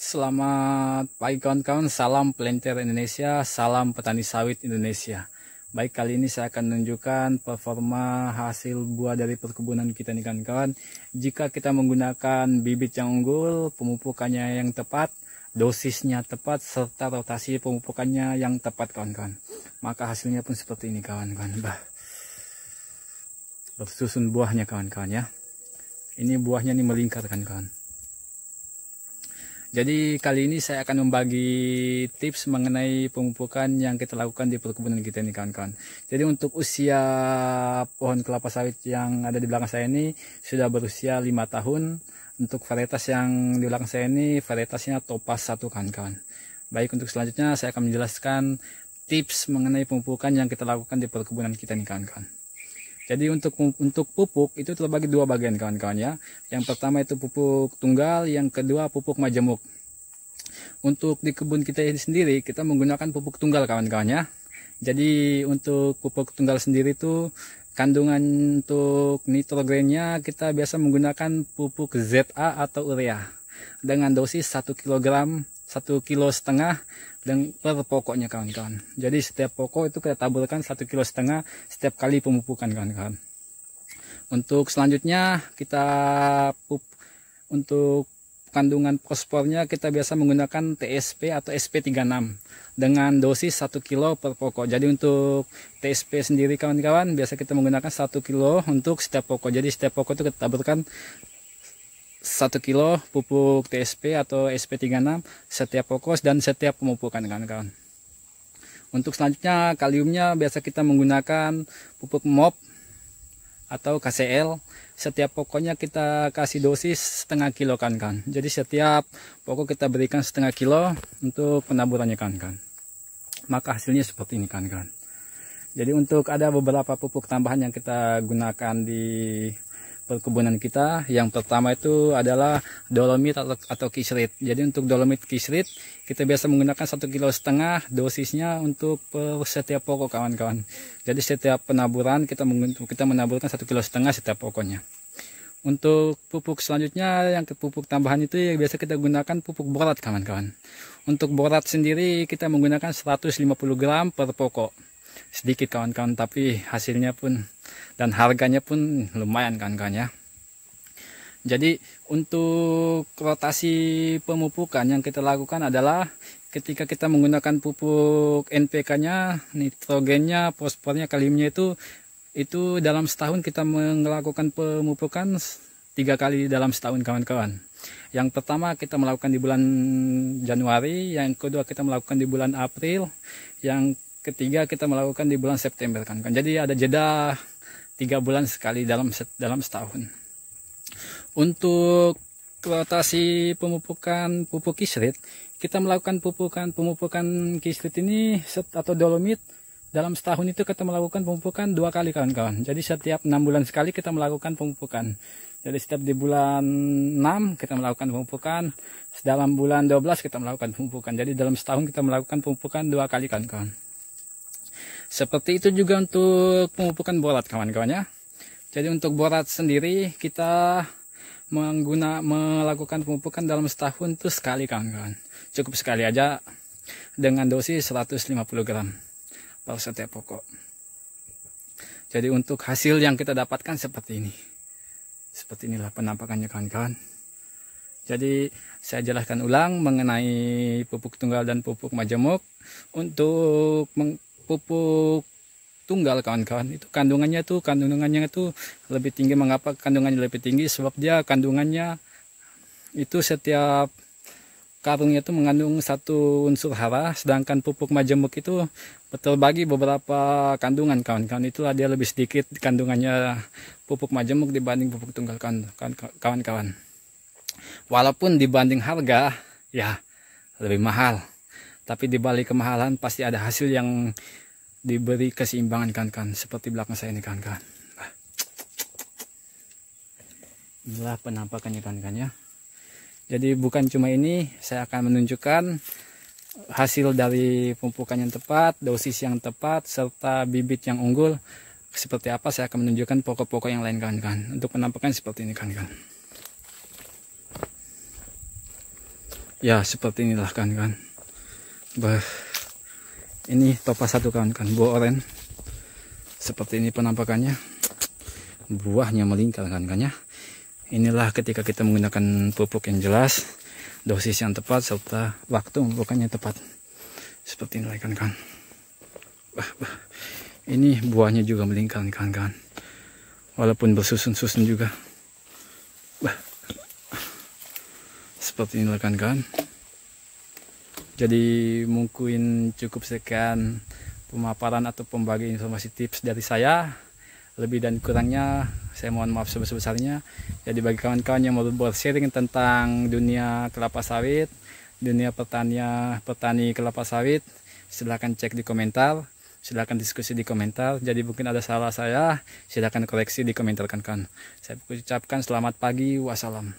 Selamat pagi kawan-kawan, salam pelintir Indonesia, salam petani sawit Indonesia. Baik, kali ini saya akan menunjukkan performa hasil buah dari perkebunan kita nih kawan-kawan. Jika kita menggunakan bibit yang unggul, pemupukannya yang tepat, dosisnya tepat, serta rotasi pemupukannya yang tepat kawan-kawan, maka hasilnya pun seperti ini kawan-kawan. Bersusun buahnya kawan-kawan ya. Ini buahnya nih melingkar kawan-kawan. Jadi kali ini saya akan membagi tips mengenai pemupukan yang kita lakukan di perkebunan kita ini kawan-kawan. Jadi untuk usia pohon kelapa sawit yang ada di belakang saya ini sudah berusia 5 tahun. Untuk varietas yang di belakang saya ini varietasnya Topaz 1 kawan-kawan. Baik, untuk selanjutnya saya akan menjelaskan tips mengenai pemupukan yang kita lakukan di perkebunan kita ini kawan-kawan. Jadi untuk pupuk itu terbagi dua bagian kawan-kawan ya. Yang pertama itu pupuk tunggal, yang kedua pupuk majemuk. Untuk di kebun kita ini sendiri kita menggunakan pupuk tunggal kawan-kawan ya. Jadi untuk pupuk tunggal sendiri itu kandungan untuk nitrogennya kita biasa menggunakan pupuk ZA atau urea dengan dosis 1 kg 1,5 kg dan per pokoknya kawan-kawan. Jadi setiap pokok itu kita taburkan 1,5 kg setiap kali pemupukan kawan-kawan. Untuk selanjutnya untuk kandungan fosfornya kita biasa menggunakan TSP atau SP36 dengan dosis 1 kg per pokok. Jadi untuk TSP sendiri kawan-kawan biasa kita menggunakan 1 kg untuk setiap pokok. Jadi setiap pokok itu kita taburkan 1 kg pupuk TSP atau SP36 setiap pokok dan setiap pemupukan kawan-kawan. Untuk selanjutnya kaliumnya biasa kita menggunakan pupuk MOP atau KCL. Setiap pokoknya kita kasih dosis setengah kilo kawan-kawan. Jadi setiap pokok kita berikan setengah kilo untuk penaburannya kawan-kawan. Maka hasilnya seperti ini kawan-kawan. Jadi untuk ada beberapa pupuk tambahan yang kita gunakan di perkebunan kita. Yang pertama itu adalah dolomit atau kisrit. Jadi untuk dolomit kisrit kita biasa menggunakan 1,5 kg dosisnya untuk setiap pokok kawan-kawan. Jadi setiap penaburan kita menaburkan 1,5 kg setiap pokoknya. Untuk pupuk selanjutnya yang pupuk tambahan itu yang biasa kita gunakan pupuk borat kawan-kawan. Untuk borat sendiri kita menggunakan 150 gram per pokok. Sedikit kawan-kawan, tapi hasilnya pun dan harganya pun lumayan kawan-kawan ya. Jadi untuk rotasi pemupukan yang kita lakukan adalah ketika kita menggunakan pupuk NPK-nya, nitrogennya, fosfornya, kaliumnya itu dalam setahun kita melakukan pemupukan 3 kali dalam setahun kawan-kawan. Yang pertama kita melakukan di bulan Januari, yang kedua kita melakukan di bulan April, yang ketiga kita melakukan di bulan September kan. Jadi ada jeda 3 bulan sekali dalam setahun. Untuk rotasi pemupukan pupuk kisrit, kita melakukan pemupukan kisrit ini atau dolomit dalam setahun itu kita melakukan pemupukan 2 kali kawan-kawan. Jadi setiap 6 bulan sekali kita melakukan pemupukan. Jadi setiap di bulan 6 kita melakukan pemupukan, dalam bulan 12 kita melakukan pemupukan. Jadi dalam setahun kita melakukan pemupukan 2 kali kawan-kawan. Seperti itu juga untuk pemupukan borat kawan-kawan ya. Jadi untuk borat sendiri kita melakukan pemupukan dalam setahun itu sekali kawan-kawan. Cukup sekali aja dengan dosis 150 gram per setiap pokok. Jadi untuk hasil yang kita dapatkan seperti ini. Seperti inilah penampakannya kawan-kawan. Jadi saya jelaskan ulang mengenai pupuk tunggal dan pupuk majemuk. Untuk pupuk tunggal kawan-kawan itu kandungannya itu lebih tinggi. Mengapa kandungannya lebih tinggi? Sebab dia kandungannya itu setiap karungnya itu mengandung 1 unsur hara, sedangkan pupuk majemuk itu terbagi beberapa kandungan kawan-kawan. Itulah dia lebih sedikit kandungannya pupuk majemuk dibanding pupuk tunggal kawan-kawan. Walaupun dibanding harga ya lebih mahal, tapi di balik kemahalan pasti ada hasil yang diberi keseimbangan kawan-kawan. Seperti belakang saya ini kawan-kawan. Inilah penampakannya kawan-kawan ya. Jadi bukan cuma ini, saya akan menunjukkan hasil dari pemupukan yang tepat, dosis yang tepat, serta bibit yang unggul. Seperti apa saya akan menunjukkan pokok-pokok yang lain kawan-kawan. Untuk penampakan seperti ini kawan-kawan. Ya seperti inilah kawan-kawan. Ini topas satu kawan-kawan, buah oren. Seperti ini penampakannya. Buahnya melingkar kawan-kawan ya. Inilah ketika kita menggunakan pupuk yang jelas, dosis yang tepat, serta waktu pemupukannya tepat. Seperti ini kawan-kawan. Ini buahnya juga melingkar kawan-kawan. Walaupun bersusun-susun juga. Seperti ini kawan-kawan. Jadi mungkin cukup sekian pemaparan atau pembagi informasi tips dari saya. Lebih dan kurangnya saya mohon maaf sebesar-besarnya. Jadi bagi kawan-kawan yang mau bersharing tentang dunia kelapa sawit, dunia petani kelapa sawit, silahkan cek di komentar, silahkan diskusi di komentar. Jadi mungkin ada salah saya, silahkan koreksi di komentar kawan-kawan. Saya ucapkan selamat pagi, wassalam.